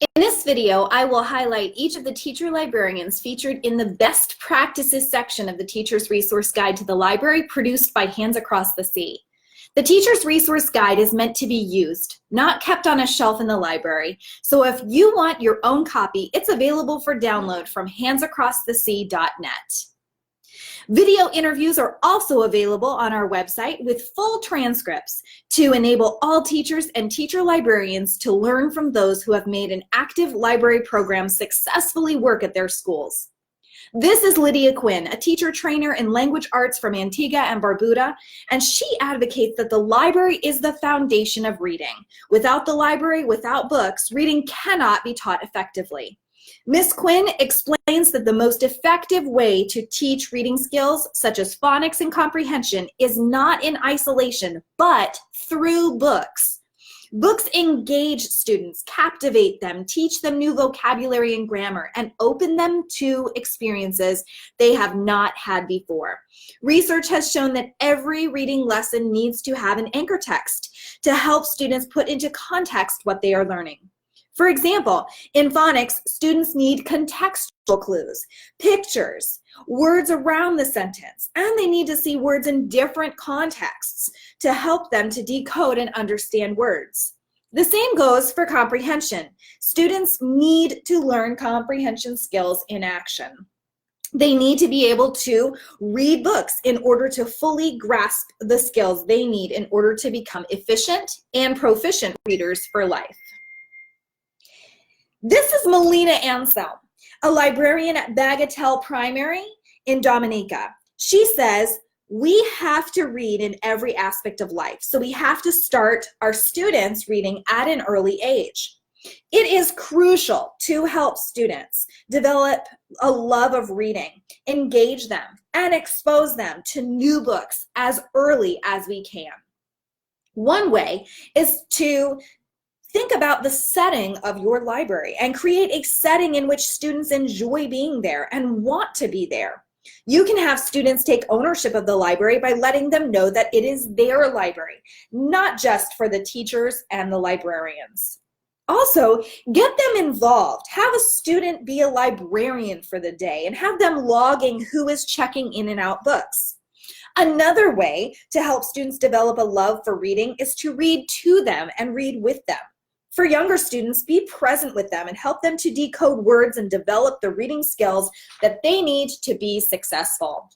In this video, I will highlight each of the teacher librarians featured in the Best Practices section of the Teacher's Resource Guide to the Library produced by Hands Across the Sea. The Teacher's Resource Guide is meant to be used, not kept on a shelf in the library. So if you want your own copy, it's available for download from handsacrossthesea.net. Video interviews are also available on our website with full transcripts to enable all teachers and teacher librarians to learn from those who have made an active library program successfully work at their schools. This is Lydia Quinn, a teacher trainer in language arts from Antigua and Barbuda, and she advocates that the library is the foundation of reading. Without the library, without books, reading cannot be taught effectively. Ms. Quinn explains that the most effective way to teach reading skills, such as phonics and comprehension, is not in isolation, but through books. Books engage students, captivate them, teach them new vocabulary and grammar, and open them to experiences they have not had before. Research has shown that every reading lesson needs to have an anchor text to help students put into context what they are learning. For example, in phonics, students need contextual clues, pictures, words around the sentence, and they need to see words in different contexts to help them to decode and understand words. The same goes for comprehension. Students need to learn comprehension skills in action. They need to be able to read books in order to fully grasp the skills they need in order to become efficient and proficient readers for life. This is Melina Anselm, a librarian at Bagatelle Primary in Dominica. She says, we have to read in every aspect of life, so we have to start our students reading at an early age. It is crucial to help students develop a love of reading, engage them, and expose them to new books as early as we can. One way is to think about the setting of your library and create a setting in which students enjoy being there and want to be there. You can have students take ownership of the library by letting them know that it is their library, not just for the teachers and the librarians. Also, get them involved. Have a student be a librarian for the day and have them logging who is checking in and out books. Another way to help students develop a love for reading is to read to them and read with them. For younger students, be present with them and help them to decode words and develop the reading skills that they need to be successful.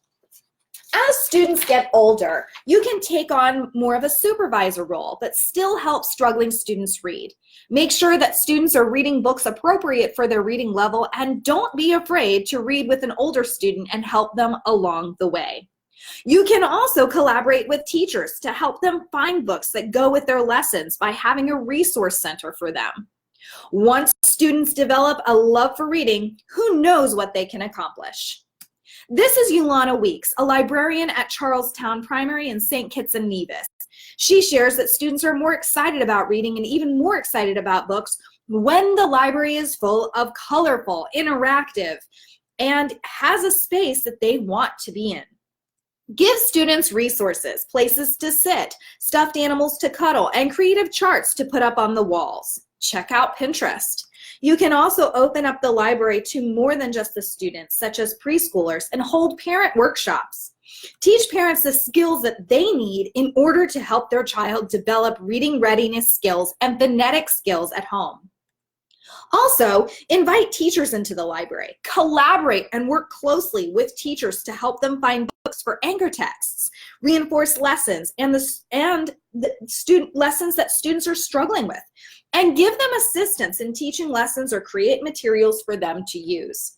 As students get older, you can take on more of a supervisor role, but still help struggling students read. Make sure that students are reading books appropriate for their reading level, and don't be afraid to read with an older student and help them along the way. You can also collaborate with teachers to help them find books that go with their lessons by having a resource center for them. Once students develop a love for reading, who knows what they can accomplish? This is Yolanda Weeks, a librarian at Charlestown Primary in St. Kitts and Nevis. She shares that students are more excited about reading and even more excited about books when the library is full of colorful, interactive, and has a space that they want to be in. Give students resources, places to sit, stuffed animals to cuddle, and creative charts to put up on the walls. Check out Pinterest. You can also open up the library to more than just the students, such as preschoolers, and hold parent workshops. Teach parents the skills that they need in order to help their child develop reading readiness skills and phonetic skills at home. Also, invite teachers into the library. Collaborate and work closely with teachers to help them find books for anchor texts, reinforce lessons, and the lessons that students are struggling with, and give them assistance in teaching lessons or create materials for them to use.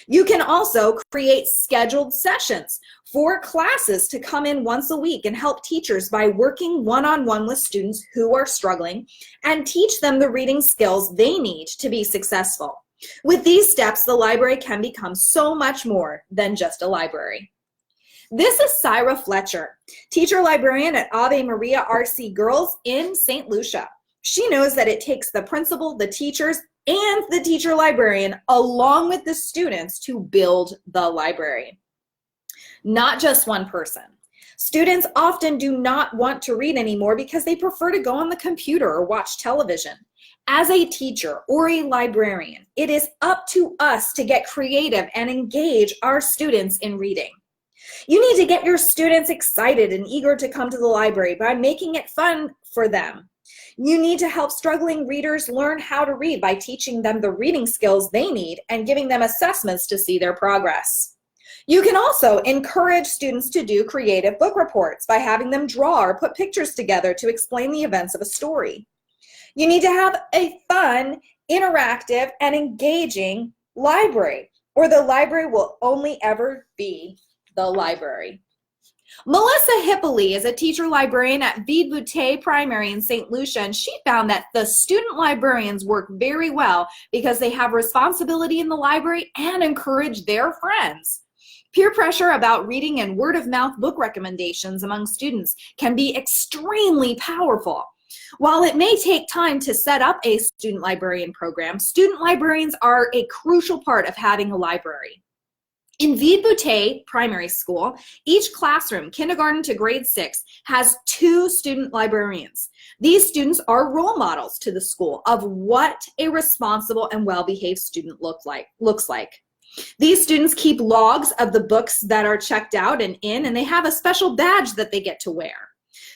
You can also create scheduled sessions for classes to come in once a week and help teachers by working one-on-one with students who are struggling and teach them the reading skills they need to be successful. With these steps, the library can become so much more than just a library. This is Syra Fletcher, teacher librarian at Ave Maria RC Girls in St. Lucia. She knows that it takes the principal, the teachers, and the teacher librarian along with the students to build the library. Not just one person. Students often do not want to read anymore because they prefer to go on the computer or watch television. As a teacher or a librarian, it is up to us to get creative and engage our students in reading. You need to get your students excited and eager to come to the library by making it fun for them. You need to help struggling readers learn how to read by teaching them the reading skills they need and giving them assessments to see their progress. You can also encourage students to do creative book reports by having them draw or put pictures together to explain the events of a story. You need to have a fun, interactive, and engaging library, or the library will only ever be the library. Melissa Hippoly is a teacher librarian at Vide Boutet Primary in St. Lucia, and she found that the student librarians work very well because they have responsibility in the library and encourage their friends. Peer pressure about reading and word-of-mouth book recommendations among students can be extremely powerful. While it may take time to set up a student librarian program, student librarians are a crucial part of having a library. In Vide Boutet Primary School, each classroom, kindergarten to grade 6, has 2 student librarians. These students are role models to the school of what a responsible and well-behaved student looks like. These students keep logs of the books that are checked out and in, and they have a special badge that they get to wear.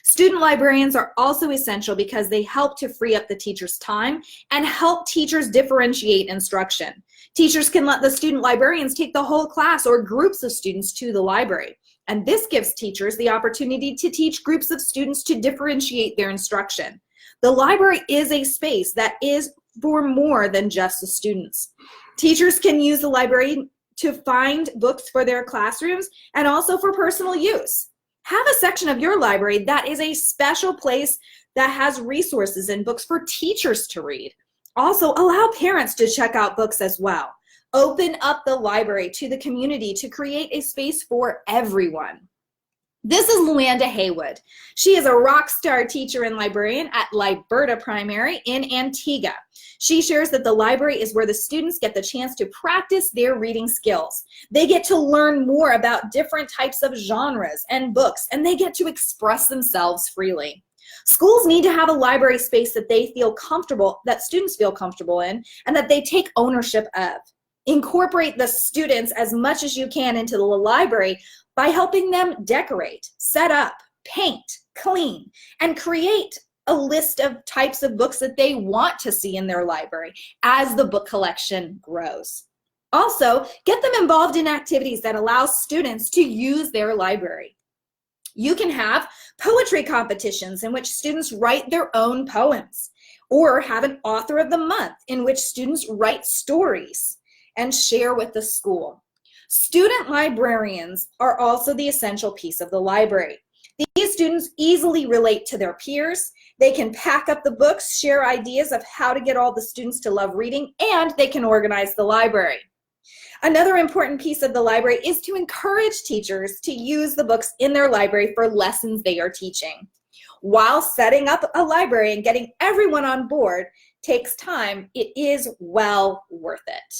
Student librarians are also essential because they help to free up the teacher's time and help teachers differentiate instruction. Teachers can let the student librarians take the whole class or groups of students to the library, and this gives teachers the opportunity to teach groups of students to differentiate their instruction. The library is a space that is for more than just the students. Teachers can use the library to find books for their classrooms and also for personal use. Have a section of your library that is a special place that has resources and books for teachers to read. Also, allow parents to check out books as well. Open up the library to the community to create a space for everyone. This is Luanda Haywood. She is a rock star teacher and librarian at Liberta Primary in Antigua. She shares that the library is where the students get the chance to practice their reading skills. They get to learn more about different types of genres and books, and they get to express themselves freely. Schools need to have a library space that they feel comfortable, that students feel comfortable in, and that they take ownership of. Incorporate the students as much as you can into the library by helping them decorate, set up, paint, clean, and create a list of types of books that they want to see in their library as the book collection grows. Also, get them involved in activities that allow students to use their library. You can have poetry competitions in which students write their own poems, or have an author of the month in which students write stories and share with the school. Student librarians are also the essential piece of the library. These students easily relate to their peers. They can pack up the books, share ideas of how to get all the students to love reading, and they can organize the library. Another important piece of the library is to encourage teachers to use the books in their library for lessons they are teaching. While setting up a library and getting everyone on board takes time, it is well worth it.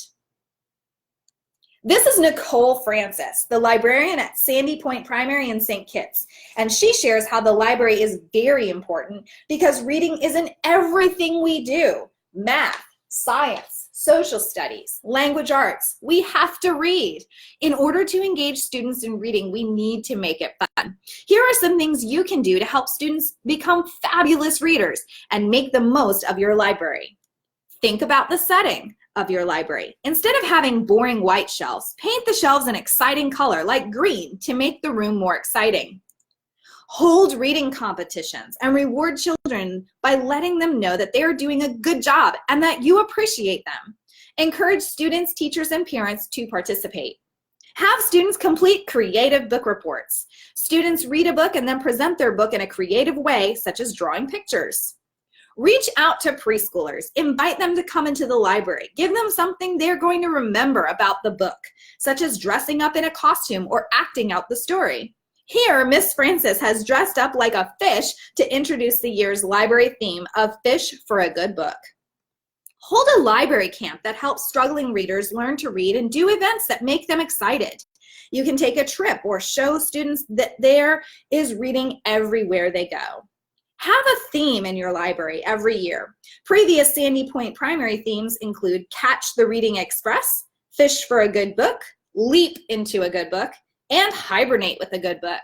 This is Nicole Francis, the librarian at Sandy Point Primary in St. Kitts, and she shares how the library is very important because reading is in everything we do. Math, science, social studies, language arts. We have to read. In order to engage students in reading, we need to make it fun. Here are some things you can do to help students become fabulous readers and make the most of your library. Think about the setting of your library. Instead of having boring white shelves, paint the shelves an exciting color like green to make the room more exciting. Hold reading competitions and reward children by letting them know that they are doing a good job and that you appreciate them. Encourage students, teachers, and parents to participate. Have students complete creative book reports. Students read a book and then present their book in a creative way, such as drawing pictures. Reach out to preschoolers. Invite them to come into the library. Give them something they're going to remember about the book, such as dressing up in a costume or acting out the story. Here, Miss Francis has dressed up like a fish to introduce the year's library theme of Fish for a Good Book. Hold a library camp that helps struggling readers learn to read and do events that make them excited. You can take a trip or show students that there is reading everywhere they go. Have a theme in your library every year. Previous Sandy Point primary themes include Catch the Reading Express, Fish for a Good Book, Leap into a Good Book, and Hibernate with a Good Book.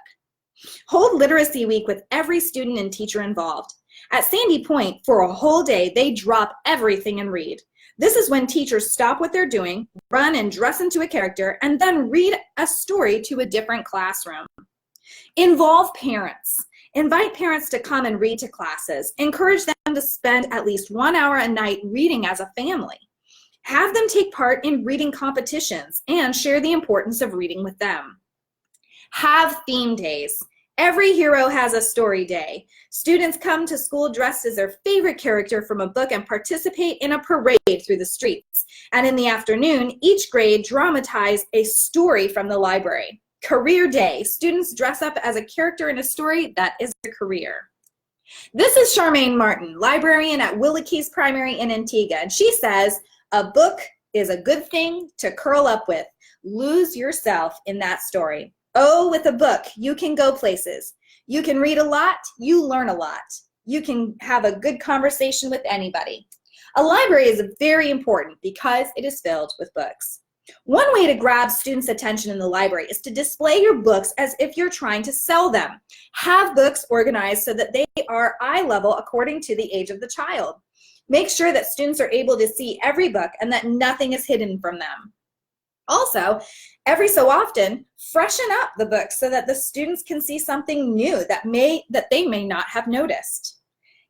Hold Literacy Week with every student and teacher involved. At Sandy Point, for a whole day, they drop everything and read. This is when teachers stop what they're doing, run and dress into a character, and then read a story to a different classroom. Involve parents. Invite parents to come and read to classes. Encourage them to spend at least 1 hour a night reading as a family. Have them take part in reading competitions and share the importance of reading with them. Have theme days. Every hero has a story day. Students come to school dressed as their favorite character from a book and participate in a parade through the streets. And in the afternoon, each grade dramatize a story from the library. Career day. Students dress up as a character in a story that is their career. This is Charmaine Martin, librarian at Willowkeys Primary in Antigua, and she says, a book is a good thing to curl up with. Lose yourself in that story. Oh, with a book, you can go places. You can read a lot, you learn a lot. You can have a good conversation with anybody. A library is very important because it is filled with books. One way to grab students' attention in the library is to display your books as if you're trying to sell them. Have books organized so that they are eye level according to the age of the child. Make sure that students are able to see every book and that nothing is hidden from them. Also, every so often, freshen up the books so that the students can see something new that they may not have noticed.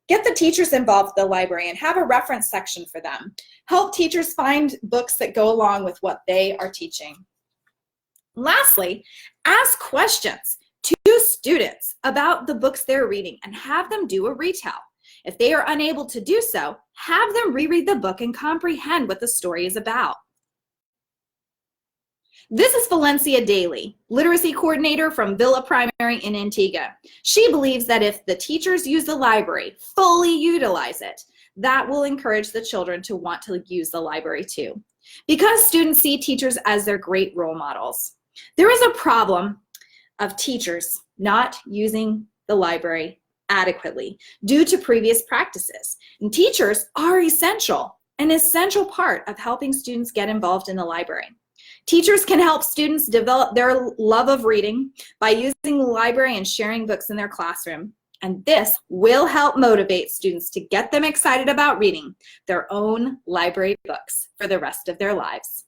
Get the teachers involved with the library and have a reference section for them. Help teachers find books that go along with what they are teaching. Lastly, ask questions to students about the books they're reading and have them do a retell. If they are unable to do so, have them reread the book and comprehend what the story is about. This is Valencia Daly, literacy coordinator from Villa Primary in Antigua. She believes that if the teachers use the library, fully utilize it, that will encourage the children to want to use the library too. Because students see teachers as their great role models, there is a problem of teachers not using the library adequately due to previous practices. And teachers are essential, an essential part of helping students get involved in the library. Teachers can help students develop their love of reading by using the library and sharing books in their classroom. And this will help motivate students to get them excited about reading their own library books for the rest of their lives.